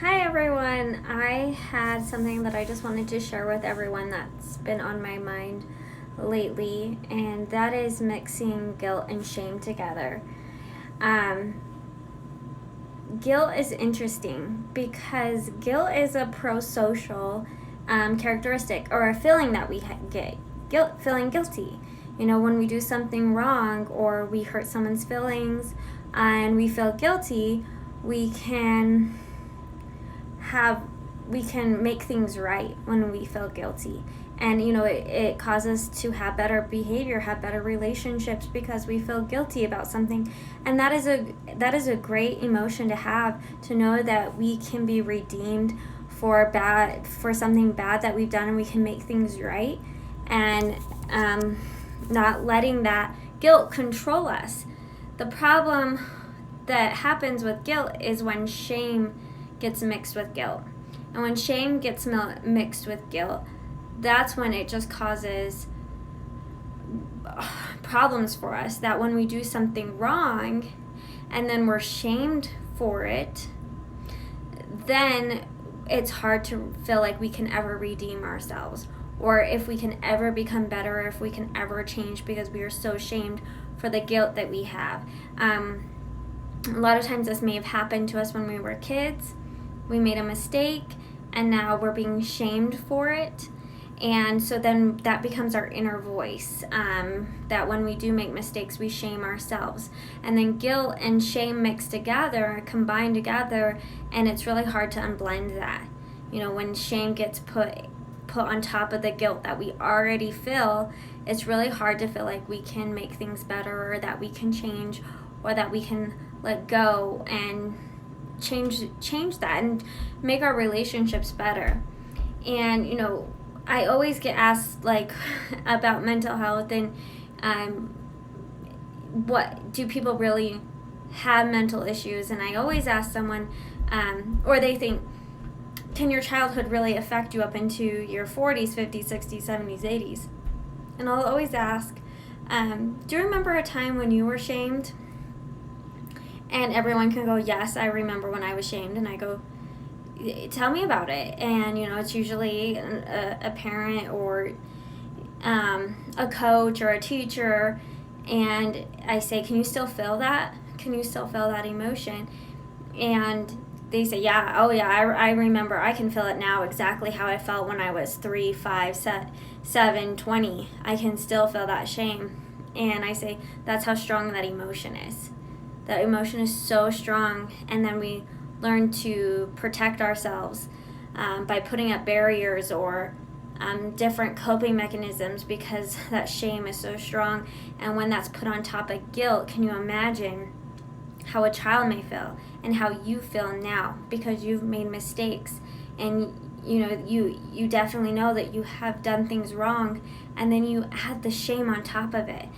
Hi everyone. I had something that I just wanted to share with everyone that's been on my mind lately, and that is mixing guilt and shame together. Um, Guilt is interesting because guilt is a pro-social characteristic or a feeling that we get. Feeling guilty. You know, when we do something wrong or we hurt someone's feelings and we feel guilty, we can we can make things right when we feel guilty. And it causes to have better behavior, have better relationships, because we feel guilty about something. And that is a great emotion to have, to know that we can be redeemed for something bad that we've done, and we can make things right, and not letting that guilt control us. The problem that happens with guilt is when shame gets mixed with guilt. And when shame gets mixed with guilt, that's when it just causes problems for us. That when we do something wrong and then we're shamed for it, then it's hard to feel like we can ever redeem ourselves, or if we can ever become better, or if we can ever change, because we are so shamed for the guilt that we have. A lot of times this may have happened to us when we were kids. We made a mistake and now we're being shamed for it. And so then that becomes our inner voice, that when we do make mistakes, we shame ourselves. And then guilt and shame mix together, combine together, and it's really hard to unblend that. You know, when shame gets put on top of the guilt that we already feel, it's really hard to feel like we can make things better, or that we can change, or that we can let go and change that and make our relationships better. And I always get asked about mental health, and what do people really have mental issues? And I always ask someone, or they think, can your childhood really affect you up into your 40s, 50s, 60s, 70s, 80s? And I'll always ask, do you remember a time when you were shamed? And everyone can go, yes, I remember when I was shamed. And I go, tell me about it. And it's usually a parent or a coach or a teacher. And I say, can you still feel that? Can you still feel that emotion? And they say, yeah, oh yeah, I remember. I can feel it now, exactly how I felt when I was 3, 5, 7, 20. I can still feel that shame. And I say, that's how strong that emotion is. That emotion is so strong. And then we learn to protect ourselves by putting up barriers or different coping mechanisms, because that shame is so strong. And when that's put on top of guilt, can you imagine how a child may feel and how you feel now, because you've made mistakes, and you definitely know that you have done things wrong, and then you add the shame on top of it.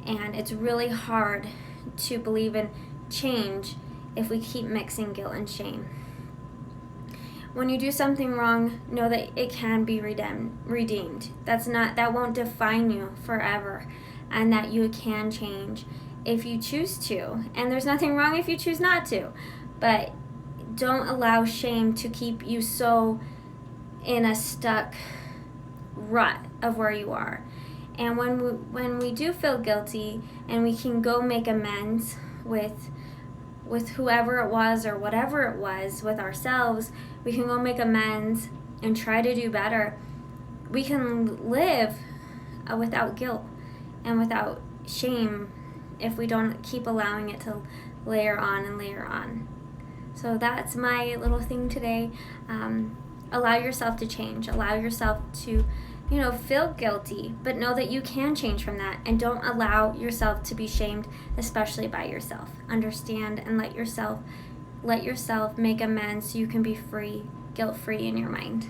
And it's really hard to believe in change if we keep mixing guilt and shame. When you do something wrong, know that it can be redeemed. That won't define you forever, and that you can change if you choose to. And there's nothing wrong if you choose not to. But don't allow shame to keep you so in a stuck rut of where you are. And when we do feel guilty, and we can go make amends with whoever it was or whatever it was, with ourselves, we can go make amends and try to do better. We can live without guilt and without shame if we don't keep allowing it to layer on and layer on. So that's my little thing today. Allow yourself to change. Allow yourself to feel guilty, but know that you can change from that, and don't allow yourself to be shamed, especially by yourself. Understand and let yourself make amends so you can be free, guilt-free in your mind.